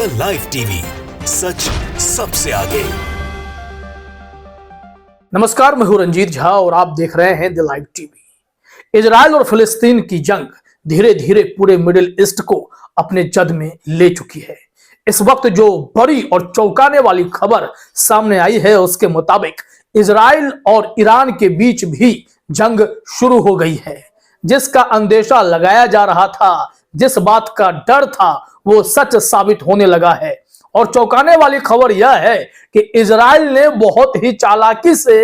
The live TV, सच सबसे आगे। नमस्कार, मैं हूं रंजीत झा और आप देख रहे हैं द लाइव टीवी। इजराइल और फिलिस्तीन की जंग धीरे धीरे पूरे मिडिल ईस्ट को अपने जद में ले चुकी है। इस वक्त जो बड़ी और चौंकाने वाली खबर सामने आई है उसके मुताबिक इजराइल और ईरान के बीच भी जंग शुरू हो गई है। जिसका अंदेशा लगाया जा रहा था, जिस बात का डर था, वो सच साबित होने लगा है। और चौंकाने वाली खबर यह है कि इजराइल ने बहुत ही चालाकी से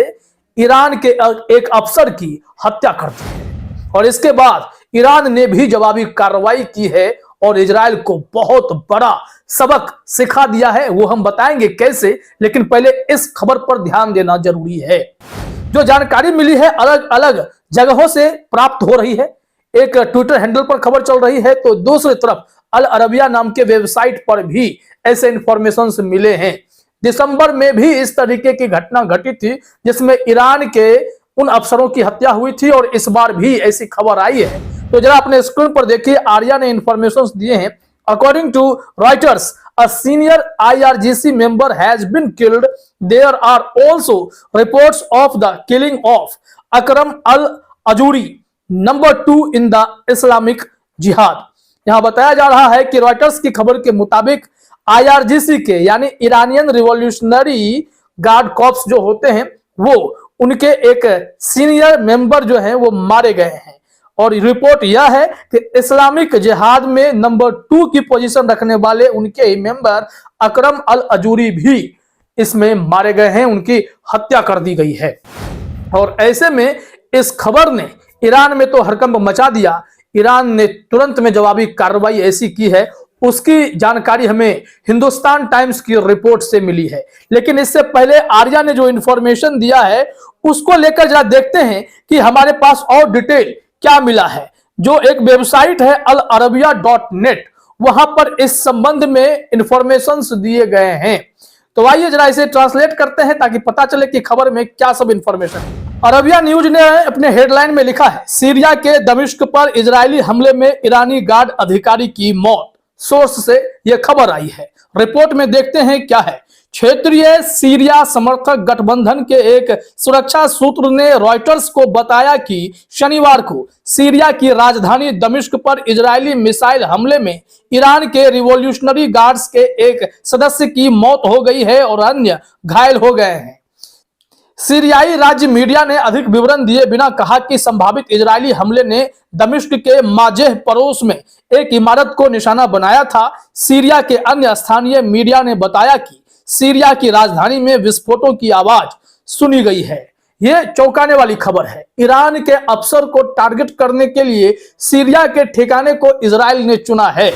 ईरान के एक अफसर की हत्या कर दी है और इसके बाद ईरान ने भी जवाबी कार्रवाई की है और इजराइल को बहुत बड़ा सबक सिखा दिया है। वो हम बताएंगे कैसे, लेकिन पहले इस खबर पर ध्यान देना जरूरी है। जो जानकारी मिली है अलग अलग जगहों से प्राप्त हो रही है। एक ट्विटर हैंडल पर खबर चल रही है तो दूसरी तरफ अल अरबिया नाम के वेबसाइट पर भी ऐसे इंफॉर्मेशंस मिले हैं। दिसंबर में भी इस तरीके की घटना घटी थी जिसमें ईरान के उन अफसरों की हत्या हुई थी और इस बार भी ऐसी खबर आई है। तो जरा अपने स्क्रीन पर देखिए, आर्या ने इंफॉर्मेशंस दिए हैं। According to Reuters, a senior IRGC member has been killed. There are also reports of the killing of Akram al-Ajuri, number 2 in the Islamic Jihad। यहां बताया जा रहा है कि रॉयटर्स की खबर के मुताबिक IRGC के यानी ईरानियन रिवॉल्यूशनरी गार्ड कॉर्प्स जो होते हैं वो उनके एक सीनियर मेंबर जो हैं वो मारे गए हैं। और रिपोर्ट यह है कि इस्लामिक जिहाद में नंबर 2 की पोजीशन रखने वाले उनके ही मेंबर अकरम अल अजूरी भी इसमें मारे गए हैं, उनकी हत्या कर दी गई है। और ऐसे में इस खबर ने ईरान में तो हड़कंप मचा दिया। ईरान ने तुरंत में जवाबी कार्रवाई ऐसी की है, उसकी जानकारी हमें हिंदुस्तान टाइम्स की रिपोर्ट से मिली है। लेकिन इससे पहले आर्या ने जो इंफॉर्मेशन दिया है उसको लेकर जरा देखते हैं कि हमारे पास और डिटेल क्या मिला है। जो एक वेबसाइट है alaravia.net, वहां पर इस संबंध में इंफॉर्मेशंस दिए गए हैं। तो आइए जरा इसे ट्रांसलेट करते हैं ताकि पता चले कि खबर में क्या सब इंफॉर्मेशन है। अरबिया न्यूज ने अपने हेडलाइन में लिखा है, सीरिया के दमिश्क पर इजरायली हमले में ईरानी गार्ड अधिकारी की मौत। सोर्स से यह खबर आई है। रिपोर्ट में देखते हैं क्या है। क्षेत्रीय सीरिया समर्थक गठबंधन के एक सुरक्षा सूत्र ने रॉयटर्स को बताया कि शनिवार को सीरिया की राजधानी दमिश्क पर इजरायली मिसाइल हमले में ईरान के रिवॉल्यूशनरी गार्ड्स के एक सदस्य की मौत हो गई है और अन्य घायल हो गए हैं। सीरियाई राज्य मीडिया ने अधिक विवरण दिए बिना कहा कि संभावित इजरायली हमले ने दमिश्क के माजेह पड़ोस में एक इमारत को निशाना बनाया था। सीरिया के अन्य स्थानीय मीडिया ने बताया कि सीरिया की राजधानी में विस्फोटों की आवाज सुनी गई है। यह चौंकाने वाली खबर है। ईरान के अफसर को टारगेट करने के लिए सीरिया के ठिकाने को इजराइल ने चुना है।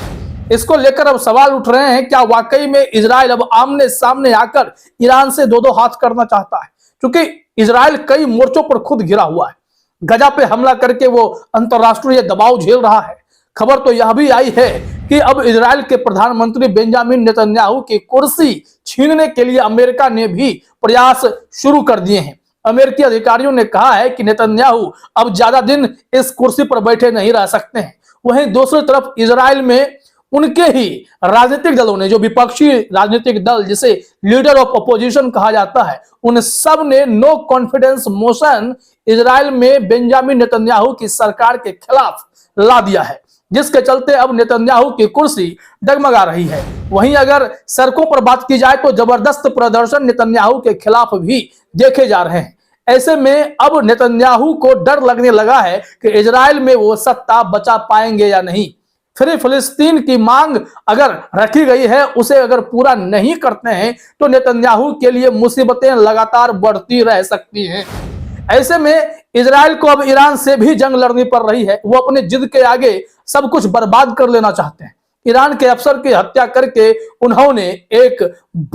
इसको लेकर अब सवाल उठ रहे हैं, क्या वाकई में इजराइल अब आमने सामने आकर ईरान से दो हाथ करना चाहता है? क्योंकि इजराइल कई मोर्चों पर खुद घिरा हुआ है। गजा पे हमला करके वो अंतरराष्ट्रीय दबाव झेल रहा है। खबर तो यह भी आई है कि अब इजराइल के प्रधानमंत्री बेंजामिन नेतन्याहू की कुर्सी छीनने के लिए अमेरिका ने भी प्रयास शुरू कर दिए हैं। अमेरिकी अधिकारियों ने कहा है कि नेतन्याहू अब ज्यादा दिन इस कुर्सी पर बैठे नहीं रह सकते हैं। वहीं दूसरी तरफ इजराइल में उनके ही राजनीतिक दलों ने, जो विपक्षी राजनीतिक दल जिसे लीडर ऑफ अपोजिशन कहा जाता है, उन सब ने नो कॉन्फिडेंस मोशन इजराइल में बेंजामिन नेतन्याहू की सरकार के खिलाफ ला दिया है, जिसके चलते अब नेतन्याहू की कुर्सी डगमगा रही है। वहीं अगर सड़कों पर बात की जाए तो जबरदस्त प्रदर्शन नेतन्याहू के खिलाफ भी देखे जा रहे हैं। ऐसे में अब नेतन्याहू को डर लगने लगा है कि इजराइल में वो सत्ता बचा पाएंगे या नहीं। फिर फिलिस्तीन की मांग अगर रखी गई है उसे अगर पूरा नहीं करते हैं तो नेतन्याहू के लिए मुसीबतें लगातार बढ़ती रह सकती हैं। ऐसे में इजराइल को अब ईरान से भी जंग लड़नी पड़ रही है। वो अपने जिद के आगे सब कुछ बर्बाद कर लेना चाहते हैं। ईरान के अफसर की हत्या करके उन्होंने एक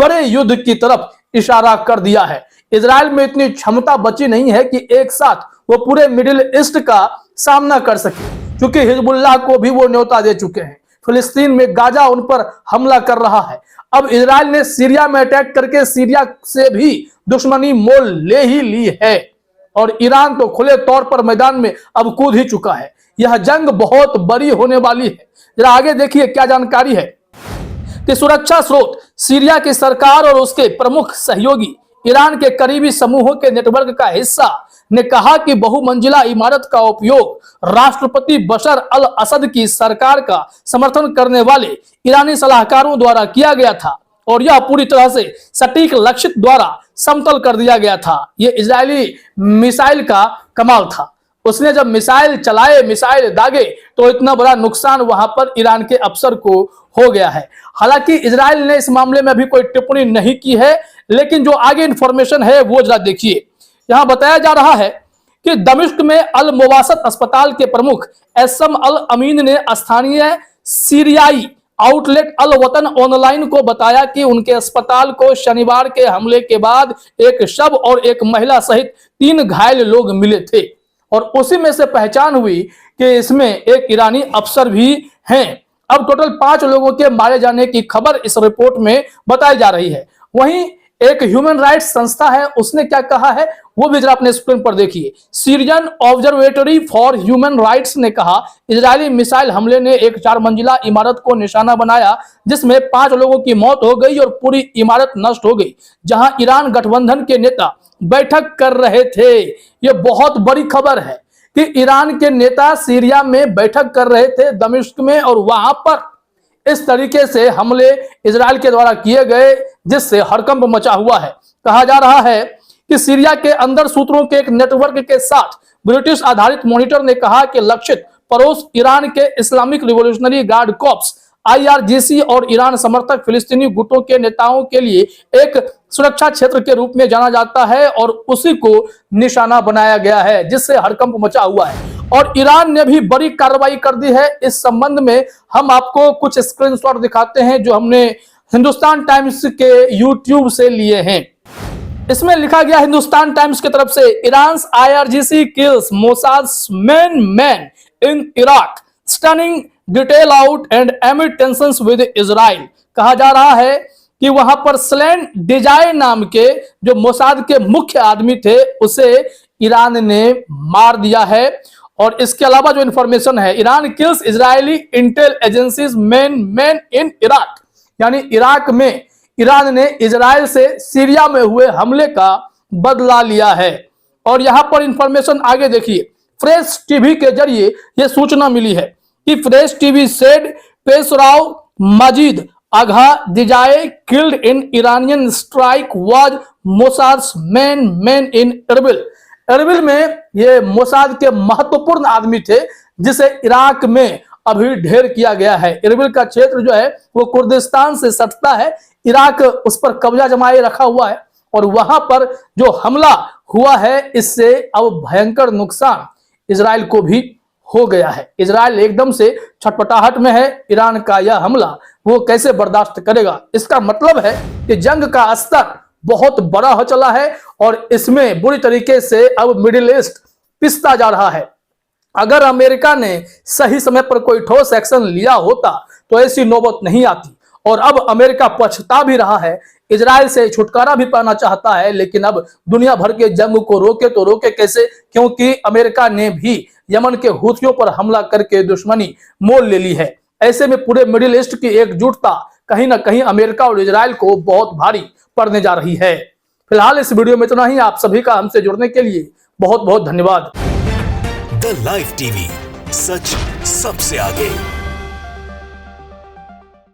बड़े युद्ध की तरफ इशारा कर दिया है। इजराइल में इतनी क्षमता बची नहीं है कि एक साथ वो पूरे मिडिल ईस्ट का सामना कर सके, क्योंकि हिजबुल्लाह को भी वो न्योता दे चुके हैं। फिलिस्तीन में गाजा उन पर हमला कर रहा है। अब इजराइल ने सीरिया में अटैक करके सीरिया से भी दुश्मनी मोल ले ही ली है और ईरान तो खुले तौर पर मैदान में अब कूद ही चुका है। यह जंग बहुत बड़ी होने वाली है। जरा आगे देखिए क्या जानकारी है। कि सुरक्षा स्रोत सीरिया की सरकार और उसके प्रमुख सहयोगी ईरान के करीबी समूहों के नेटवर्क का हिस्सा ने कहा कि बहुमंजिला इमारत का उपयोग राष्ट्रपति बशर अल असद की सरकार का समर्थन करने वाले ईरानी सलाहकारों द्वारा किया गया था और यह पूरी तरह से सटीक लक्षित द्वारा समतल कर दिया गया था। यह इजरायली मिसाइल का कमाल था। उसने जब मिसाइल चलाए, मिसाइल दागे, तो इतना बड़ा नुकसान वहां पर ईरान के अफसर को हो गया है। हालांकि इजराइल ने इस मामले में अभी कोई टिप्पणी नहीं की है, लेकिन जो आगे इंफॉर्मेशन है वो जरा देखिए। यहां बताया जा रहा है कि दमिश्क में अल मुवासत अस्पताल के प्रमुख एसम अल अमीन ने स्थानीय सीरियाई आउटलेट अल वतन ऑनलाइन को बताया कि उनके अस्पताल को शनिवार के हमले के बाद एक शव और एक महिला सहित 3 घायल लोग मिले थे और उसी में से पहचान हुई कि इसमें एक ईरानी अफसर भी हैं। अब टोटल 5 लोगों के मारे जाने की खबर इस रिपोर्ट में बताई जा रही है। वहीं एक ह्यूमन राइट्स संस्था है, उसने क्या कहा है वो भी जरा अपने स्क्रीन पर देखिए। Syrian observatory for human rights ने कहा, इजरायली मिसाइल हमले ने एक 4 मंजिला इमारत को निशाना बनाया जिसमें 5 लोगों की मौत हो गई और पूरी इमारत नष्ट हो गई, जहां ईरान गठबंधन के नेता बैठक कर रहे थे। यह बहुत बड़ी खबर है कि ईरान के नेता सीरिया में बैठक कर रहे थे दमिश्क में, और वहां पर इस तरीके से हमले इजराइल के द्वारा किए गए जिससे हड़कंप मचा हुआ है। कहा जा रहा है कि सीरिया के अंदर सूत्रों के एक नेटवर्क के साथ ब्रिटिश आधारित मॉनिटर ने कहा कि लक्षित पड़ोस ईरान के Islamic revolutionary guard corps IRGC और ईरान समर्थक फिलिस्तीनी गुटों के नेताओं के लिए एक सुरक्षा क्षेत्र के रूप में जाना जाता है और उसी को निशाना बनाया गया है, जिससे हड़कंप मचा हुआ है। और ईरान ने भी बड़ी कार्रवाई कर दी है। इस संबंध में हम आपको कुछ स्क्रीनशॉट दिखाते हैं जो हमने हिंदुस्तान टाइम्स के YouTube से लिए हैं। इसमें लिखा गया हिंदुस्तान टाइम्स की तरफ से, Iran IRGC kills Mossad's main man in Iraq, stunning detail out and amid tensions with Israel. कहा जा रहा है कि वहां पर स्लेन डिजाई नाम के जो मोसाद के मुख्य आदमी थे उसे ईरान ने मार दिया है। और इसके अलावा जो इंफॉर्मेशन है, Iran kills Israeli Intel agencies man in Iraq, यानी इराक में ईरान ने इजराइल से सीरिया में हुए हमले का बदला लिया है। और यहां पर इंफॉर्मेशन आगे देखिए, फ्रेश टीवी के जरिए यह सूचना मिली है कि fresh TV said Peshraw Majeed Agha Dizayee killed in Iranian strike was Mossad's man in Erbil. Erbil में ये मोसाद के महत्वपूर्ण आदमी थे जिसे इराक में अभी ढेर किया गया है। इरबिल का क्षेत्र जो है वो कुर्दिस्तान से सटता है, इराक उस पर कब्जा जमाए रखा हुआ है और वहां पर जो हमला हुआ है इससे अब भयंकर नुकसान इजराइल को भी हो गया है। इजराइल एकदम से छटपटाहट में है। ईरान का यह हमला वो कैसे बर्दाश्त करेगा? इसका मतलब है कि जंग का स्तर बहुत बड़ा हो चला है और इसमें बुरी तरीके से अब मिडिल ईस्ट पिसता जा रहा है। अगर अमेरिका ने सही समय पर कोई ठोस एक्शन लिया होता तो ऐसी नौबत नहीं आती। और अब अमेरिका पछता भी रहा है, इजराइल से छुटकारा भी पाना चाहता है, लेकिन अब दुनिया भर के जंग को रोके तो रोके कैसे, क्योंकि अमेरिका ने भी यमन के हूथियों पर हमला करके दुश्मनी मोल ले ली है। ऐसे में पूरे मिडिल ईस्ट की एकजुटता कहीं ना कहीं अमेरिका और इजराइल को बहुत भारी पड़ने जा रही है। फिलहाल इस वीडियो में इतना ही। आप सभी का हमसे जुड़ने के लिए बहुत बहुत धन्यवाद। द लाइव टीवी, सच सबसे आगे।